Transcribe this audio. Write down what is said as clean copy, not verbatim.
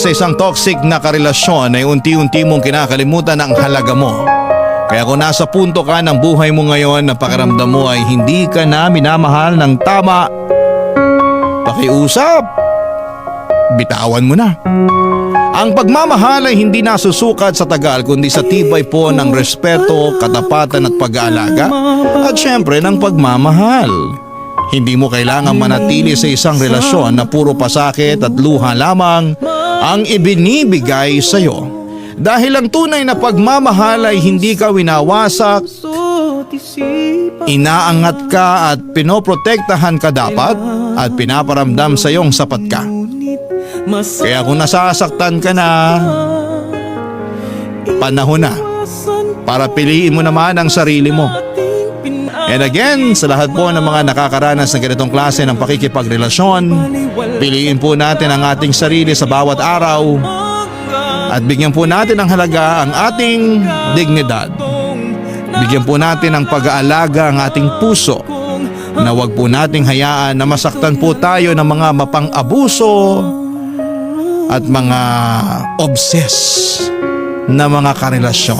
Sa isang toxic na karelasyon ay unti-unti mong kinakalimutan ang halaga mo. Kaya kung nasa punto ka ng buhay mo ngayon na pakiramdam mo ay hindi ka na minamahal ng tama, pakiusap, bitawan mo na. Ang pagmamahal ay hindi nasusukat sa tagal kundi sa tibay po ng respeto, katapatan at pag-aalaga at syempre ng pagmamahal. Hindi mo kailangan manatili sa isang relasyon na puro pasakit at luha lamang ang ibinibigay sa iyo. Dahil ang tunay na pagmamahal ay hindi ka winawasak, inaangat ka at pinoprotektahan ka dapat at pinaparamdam sa iyong sapat ka. Kaya kung nasasaktan ka na, panahon na para piliin mo naman ang sarili mo. And again, sa lahat po ng mga nakakaranas ng ganitong klase ng pakikipagrelasyon, piliin po natin ang ating sarili sa bawat araw at bigyan po natin ng halaga ang ating dignidad. Bigyan po natin ng pag-aalaga ang ating puso na wag po nating hayaan na masaktan po tayo ng mga mapang-abuso at mga obsess na mga karelasyon.